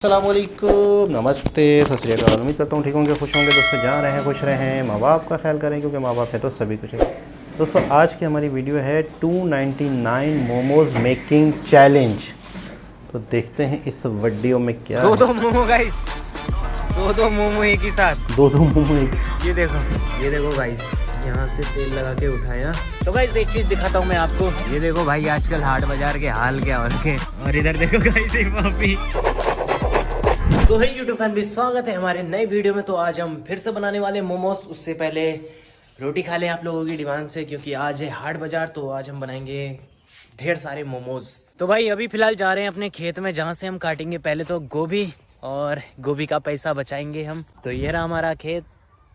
अस्सलामुअलैकुम, नमस्ते, सत श्री अकाल। उम्मीद करता हूँ ठीक होंगे, खुश होंगे। दोस्तों जहाँ रहें खुश रहें, माँ बाप का ख्याल करें क्योंकि माँ बाप है तो सभी कुछ है। दोस्तों आज की हमारी वीडियो है 299 मोमोज़ मेकिंग चैलेंज। तो देखते हैं इस वीडियो में क्या दो मोमो गाइस, दो मोमो एक ही साथ, दो मोमो एक। ये देखो गाइस, यहाँ से तेल लगा के उठाया। तो गाइस एक चीज दिखाता हूँ मैं आपको। ये देखो भाई आजकल हाट बाजार के हाल क्या और इधर देखो गाइस एक पॉपी। तो है यूट्यूब फैमिली, स्वागत है हमारे नए वीडियो में। तो आज हम फिर से बनाने वाले मोमोज। उससे पहले रोटी खा लें आप लोगों की डिमांड से, क्योंकि आज है हाट बाजार। तो आज हम बनाएंगे ढेर सारे मोमोज। तो भाई अभी फिलहाल जा रहे हैं अपने खेत में, जहाँ से हम काटेंगे पहले तो गोभी, और गोभी का पैसा बचाएंगे हम। तो ये रहा हमारा खेत,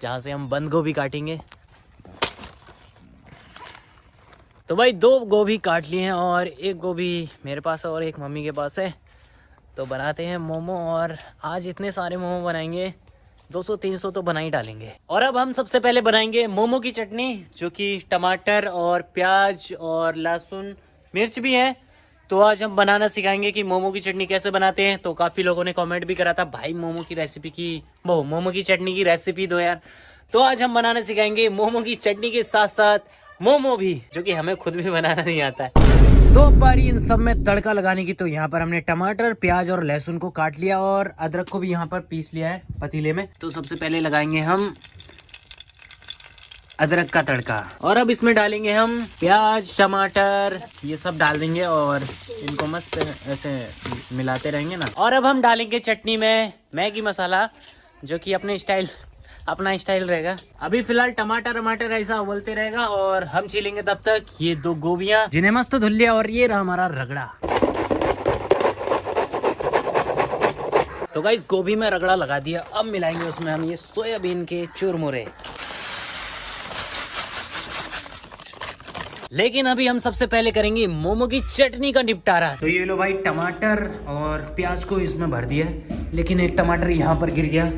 जहाँ से हम बंद गोभी काटेंगे। तो भाई दो गोभी काट लिए हैं, और एक गोभी मेरे पास है और एक मम्मी के पास है। तो बनाते हैं मोमो, और आज इतने सारे मोमो बनाएंगे, 200-300 तो बना ही डालेंगे। और अब हम सबसे पहले बनाएंगे मोमो की चटनी, जो कि टमाटर और प्याज और लहसुन मिर्च भी है। तो आज हम बनाना सिखाएंगे कि मोमो की चटनी कैसे बनाते हैं। तो काफ़ी लोगों ने कमेंट भी करा था, भाई मोमो की चटनी की रेसिपी दो यार। तो आज हम बनाना सिखाएंगे मोमो की चटनी के साथ साथ मोमो भी, जो कि हमें खुद भी बनाना नहीं आता है। तो अब बारी इन सब में तड़का लगाने की। तो यहाँ पर हमने टमाटर, प्याज और लहसुन को काट लिया, और अदरक को भी यहाँ पर पीस लिया है पतीले में। तो सबसे पहले लगाएंगे हम अदरक का तड़का, और अब इसमें डालेंगे हम प्याज, टमाटर, ये सब डाल देंगे और इनको मस्त ऐसे मिलाते रहेंगे ना। और अब हम डालेंगे चटनी में मैगी मसाला, जो कि अपना स्टाइल रहेगा। अभी फिलहाल टमाटर ऐसा उबलते रहेगा, और हम छीलेंगे तब तक ये दो गोभियां, जिन्हें मस्त धुल लिया। और ये रहा हमारा रगड़ा। तो गाइस गोभी में रगड़ा लगा दिया। अब मिलाएंगे उसमें हम ये सोयाबीन के चुरमुरे। लेकिन अभी हम सबसे पहले करेंगे मोमो की चटनी का निपटारा। तो ये लो भाई, टमाटर और प्याज को इसमें भर दिया, लेकिन एक टमाटर यहाँ पर गिर गया।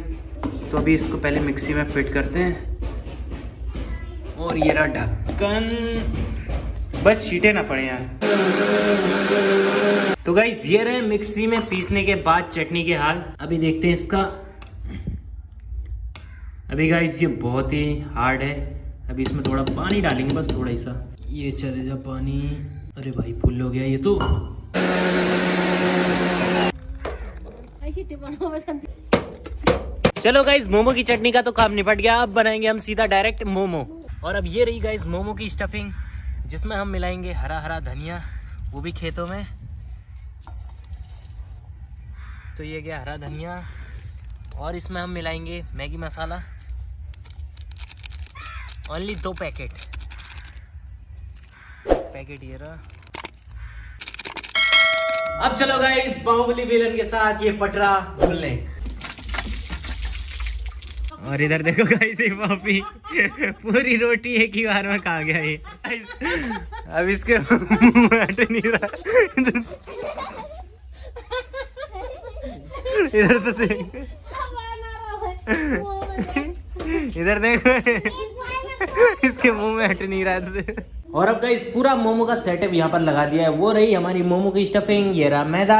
तो अभी इसको पहले मिक्सी में फिट करते हैं। और ये रहा ढक्कन, बस छींटे ना पड़े यार। तो गाइस ये रहे मिक्सी में पीसने के बाद चटनी के हाल। अभी देखते हैं इसका। अभी गाइस ये बहुत ही हार्ड है। अभी इसमें थोड़ा पानी डालेंगे, बस थोड़ा सा। ये चले जा पानी। अरे भाई फुल हो गया ये तो। चलो गाइस मोमो की चटनी का तो काम निपट गया। अब बनाएंगे हम सीधा डायरेक्ट मोमो। और अब ये रही गाइस मोमो की स्टफिंग, जिसमें हम मिलाएंगे हरा धनिया, वो भी खेतों में। तो ये गया हरा धनिया, और इसमें हम मिलाएंगे मैगी मसाला, ओनली 2 पैकेट ये रहा। अब चलो गाइस बाहुबली विलन के साथ ये पटरा झूलने। और इधर देखो गाइस ये पॉपी पूरी रोटी एक ही बार में खा गया ये। अब इसके मुंह में हट नहीं रहा। इधर तो देख, इधर देखो, इसके मुंह में हट नहीं रहा। और अब गाइस पूरा मोमो का सेटअप यहाँ पर लगा दिया है। वो रही हमारी मोमो की स्टफिंग, ये रहा मैदा,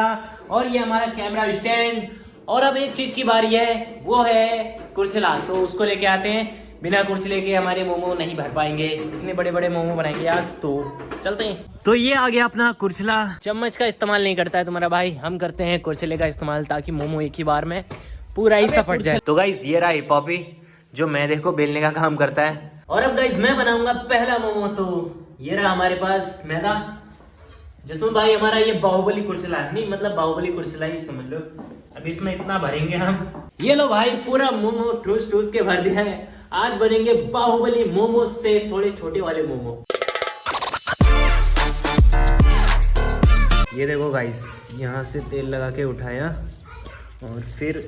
और ये हमारा कैमरा स्टैंड। और अब एक चीज की बारी है, वो है कुर्सला। तो उसको लेके आते हैं। बिना कुर्सले के हमारे मोमो नहीं भर पाएंगे, इतने बड़े बड़े मोमो बनाएंगे आज। तो चलते हैं। तो ये आ गया अपना कुर्सला। चम्मच का इस्तेमाल नहीं करता है तुम्हारा भाई, हम करते हैं कुर्सले का इस्तेमाल, ताकि मोमो एक ही बार में पूरा ही सपट जाए। तो गाइस ये रहा हिप हॉपी, जो मैदे को बेलने का काम करता है। और अब गाइस मैं बनाऊंगा पहला मोमो। तो ये रहा हमारे पास मैदा, जिसमें भाई हमारा ये बाहुबली कुर्सला नहीं, मतलब बाहुबली कुर्सला ही समझ लो। अब इसमें इतना भरेंगे हम। ये लो भाई पूरा मोमो ठूस के भर दिया है। आज बनेंगे बाहुबली मोमो से थोड़े छोटे वाले मोमो। ये देखो गाइस, यहाँ से तेल लगा के उठाया, और फिर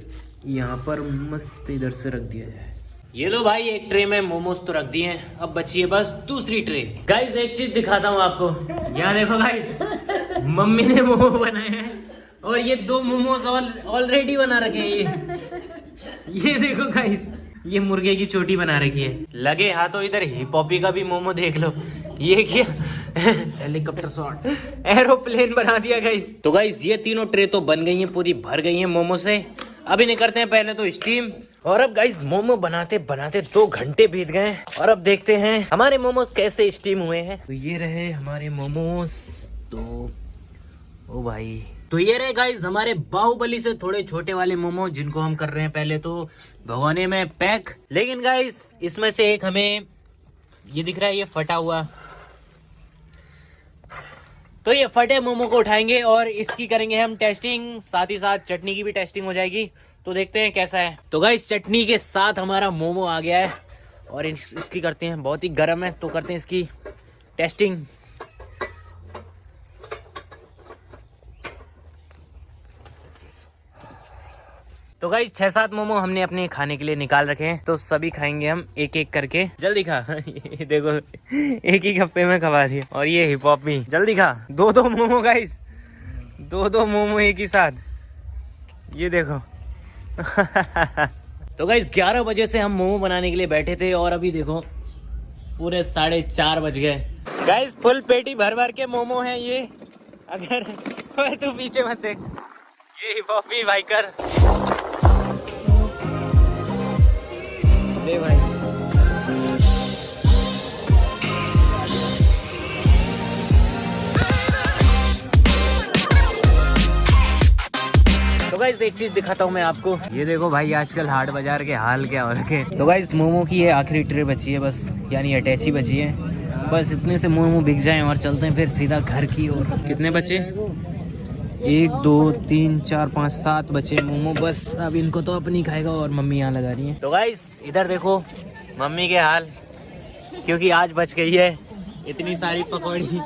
यहाँ पर मस्त इधर से रख दिया जाए। ये लो भाई एक ट्रे में मोमोज तो रख दिए हैं। अब बची है बस दूसरी ट्रे। गाइस एक चीज दिखाता हूँ आपको, यहाँ देखो गाइस, मम्मी ने मोमो बनाए हैं, और ये 2 मोमोज ऑलरेडी बना रखे हैं। ये देखो गाइस, ये मुर्गे की चोटी बना रखी है। लगे हाथों इधर हिप हॉपी का भी मोमो देख लो, ये क्या हेलीकॉप्टर शॉट, एरोप्लेन बना दिया गाइस। तो गाइस ये तीनों ट्रे तो बन गई हैं, पूरी भर गई हैं मोमो से। अभी नहीं करते हैं पहले तो स्टीम। और अब गाइस मोमो बनाते बनाते 2 घंटे बीत गए और अब देखते हैं हमारे मोमोज कैसे स्टीम हुए हैं। तो ये रहे हमारे मोमोज। तो ओ भाई, तो ये रहे गाइस हमारे बाहुबली से थोड़े छोटे वाले मोमो, जिनको हम कर रहे हैं पहले तो भगोने में पैक। लेकिन गाइस इसमें से एक हमें ये दिख रहा है, ये फटा हुआ। तो ये फटे मोमो को उठाएंगे और इसकी करेंगे हम टेस्टिंग, साथ ही साथ चटनी की भी टेस्टिंग हो जाएगी। तो देखते हैं कैसा है। तो गाइस चटनी के साथ हमारा मोमो आ गया है और इसकी करते हैं, बहुत ही गर्म है तो करते हैं इसकी टेस्टिंग। तो गाइस 6-7 मोमो हमने अपने खाने के लिए निकाल रखे हैं, तो सभी खाएंगे हम एक एक करके। जल्दी खा ये देखो एक ही गप्पे में खवा दिया। और ये हिप हॉप भी जल्दी खा, 2-2 मोमो गाइस, 2-2 मोमो एक ही साथ, ये देखो तो गाइस 11 बजे से हम मोमो बनाने के लिए बैठे थे और अभी देखो पूरे 4:30 बज गए। गाइस फुल पेटी भर भर के मोमो है ये। अगर तू पीछे मत देख, ये हिप हॉप भी बाइकर भाई। तो गाइस एक चीज दिखाता हूँ मैं आपको, ये देखो भाई आजकल हाट बाजार के हाल क्या हो रखे। तो गाइस मोमो की ये आखिरी ट्रे बची है बस, यानी अटैची बची है बस। इतने से मोमो बिक जाएं और चलते हैं फिर सीधा घर की ओर। कितने बचे? 1 2 3 4 5 7 बचे मोमो बस। अब इनको तो अपनी खाएगा और मम्मी यहाँ लगा रही है। तो गाइस इधर देखो मम्मी के हाल, क्योंकि आज बच गई है इतनी सारी पकौड़ी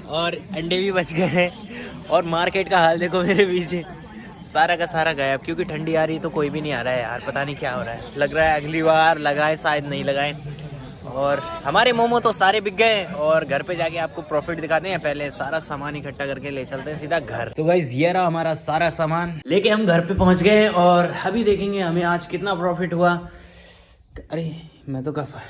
और अंडे भी बच गए हैं। और मार्केट का हाल देखो मेरे पीछे, सारा का सारा गायब, क्योंकि ठंडी आ रही तो कोई भी नहीं आ रहा है यार, पता नहीं क्या हो रहा है। लग रहा है अगली बार लगाए, शायद नहीं लगाए। और हमारे मोमो तो सारे बिक गए और घर पे जाके आपको प्रॉफिट दिखाते हैं। पहले सारा सामान इकट्ठा करके ले चलते हैं सीधा घर। तो गाइस ये रहा हमारा सारा सामान लेके हम घर पे पहुंच गए और अभी देखेंगे हमें आज कितना प्रॉफिट हुआ। अरे मैं तो कफ।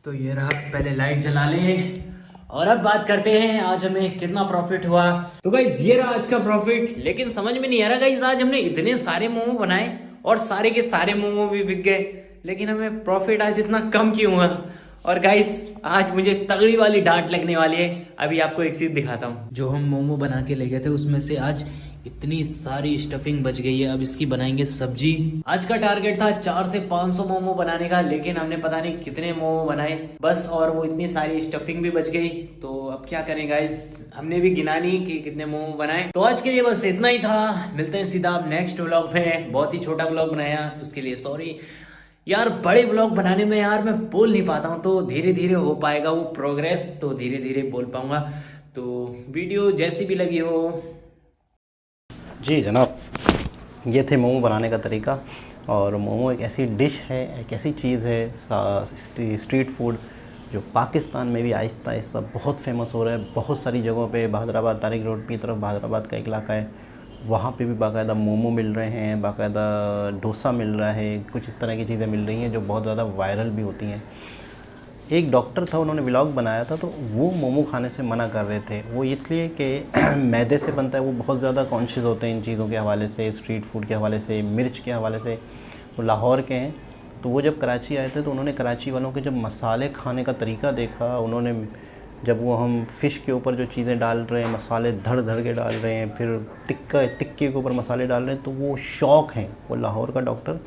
तो ये रहा, पहले लाइट जला लें और अब बात करते हैं आज हमें कितना प्रॉफिट हुआ। तो गाइस ये रहा आज का प्रॉफिट। लेकिन समझ में नहीं आ रहा गाइस, आज हमने इतने सारे मोमो बनाए और सारे के सारे मोमो भी बिक गए, लेकिन हमें प्रॉफिट आज इतना कम क्यों हुआ। और गाइस आज मुझे तगड़ी वाली डांट लगने वाली है। अभी आपको एक चीज दिखाता हूँ, जो हम मोमो बना के ले गए थे उसमें से आज इतनी सारी स्टफिंग बच गई है। अब इसकी बनाएंगे सब्जी। आज का टारगेट था 400 से 500 मोमो बनाने का, लेकिन हमने पता नहीं कितने मोमो बनाए बस, और वो इतनी सारी स्टफिंग भी बच गई। तो अब क्या करें गाइस, हमने भी गिना नहीं कि कितने मोमो बनाए। तो आज के लिए बस इतना ही था, मिलते हैं सीधा नेक्स्ट व्लॉग में। बहुत ही छोटा व्लॉग बनाया, उसके लिए सॉरी यार। बड़े व्लॉग बनाने में यार मैं बोल नहीं पाता हूँ, तो धीरे धीरे हो पाएगा वो प्रोग्रेस, तो धीरे धीरे बोल पाऊंगा। तो वीडियो जैसी भी लगी हो। जी जनाब, ये थे मोमो बनाने का तरीका। और मोमो एक ऐसी डिश है, एक ऐसी चीज़ है, स्ट्रीट फूड, जो पाकिस्तान में भी आहिस्ता आहिस्ता बहुत फेमस हो रहा है। बहुत सारी जगहों पे, बहादुराबाद तारिक रोड की तरफ बहादुराबाद का एक इलाका है, वहाँ पे भी बाकायदा मोमो मिल रहे हैं, बाकायदा डोसा मिल रहा है, कुछ इस तरह की चीज़ें मिल रही हैं जो बहुत ज़्यादा वायरल भी होती हैं। एक डॉक्टर था, उन्होंने व्लॉग बनाया था, तो वो मोमो खाने से मना कर रहे थे। वो इसलिए कि मैदे से बनता है, वो बहुत ज़्यादा कॉन्शियस होते हैं इन चीज़ों के हवाले से, स्ट्रीट फूड के हवाले से, मिर्च के हवाले से। वो लाहौर के हैं, तो वो जब कराची आए थे तो उन्होंने कराची वालों के जब मसाले खाने का तरीका देखा, उन्होंने जब वो हम फ़िश के ऊपर जो चीज़ें डाल रहे हैं, मसाले धड़ धड़ के डाल रहे हैं, फिर तिक्के के ऊपर मसाले डाल रहे हैं, तो वो शौक़ हैं। वो लाहौर का डॉक्टर,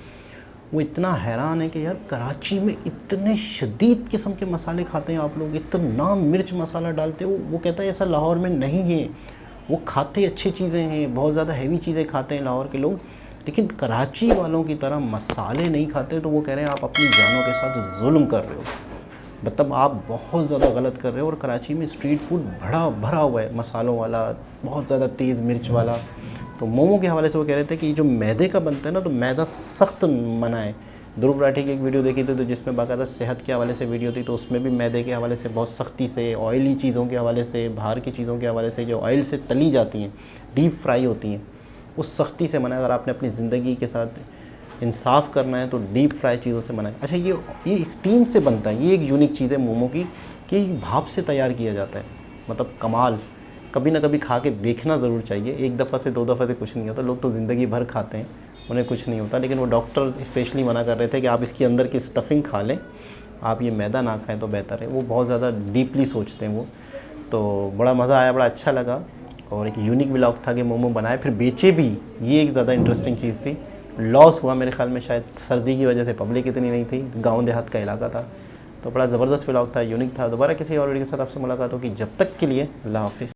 वो इतना हैरान है कि यार कराची में इतने शदीद किस्म के मसाले खाते हैं आप लोग, इतना मिर्च मसाला डालते हो। वो कहता है ऐसा लाहौर में नहीं है। वो खाते अच्छी चीज़ें हैं, बहुत ज़्यादा हैवी चीज़ें खाते हैं लाहौर के लोग, लेकिन कराची वालों की तरह मसाले नहीं खाते। तो वो कह रहे हैं आप अपनी जानों के साथ जुल्म कर रहे हो, मतलब आप बहुत ज़्यादा गलत कर रहे हो। और कराची में स्ट्रीट फूड भरा हुआ है मसालों वाला, बहुत ज़्यादा तेज़ मिर्च वाला। तो मोमो के हवाले से वो कह रहे थे कि जो मैदे का बनता है ना, तो मैदा सख्त मना है। ध्रुव राठी की एक वीडियो देखी थी, तो जिसमें बाकायदा सेहत के हवाले से वीडियो थी, तो उसमें भी मैदे के हवाले से बहुत सख्ती से, ऑयली चीज़ों के हवाले से, बाहर की चीज़ों के हवाले से, जो ऑयल से तली जाती हैं, डीप फ्राई होती हैं, उस सख्ती से मना। अगर आपने अपनी ज़िंदगी के साथ इंसाफ करना है तो डीप फ्राई चीज़ों से बनाए। अच्छा ये स्टीम से बनता है, ये एक यूनिक चीज़ है मोमो की कि भाप से तैयार किया जाता है, मतलब कमाल। कभी ना कभी खा के देखना ज़रूर चाहिए, एक दफ़ा से 2 दफ़ा से कुछ नहीं होता। लोग तो ज़िंदगी भर खाते हैं, उन्हें कुछ नहीं होता, लेकिन वो डॉक्टर स्पेशली मना कर रहे थे कि आप इसके अंदर की स्टफिंग खा लें, आप ये मैदा ना खाएं तो बेहतर है। वो बहुत ज़्यादा डीपली सोचते हैं वो। तो बड़ा मज़ा आया, बड़ा अच्छा लगा, और एक यूनिक व्लॉग था कि मोमो बनाए फिर बेचे भी, ये एक ज़्यादा इंटरेस्टिंग चीज़ थी। लॉस हुआ मेरे ख्याल में, शायद सर्दी की वजह से पब्लिक इतनी नहीं थी, गांव देहात का इलाका था। तो बड़ा ज़बरदस्त व्लॉग था, यूनिक था। दोबारा किसी और वीडियो के साथ आपसे मुलाकात होगी, जब तक के लिए अल्लाह हाफ़िज़।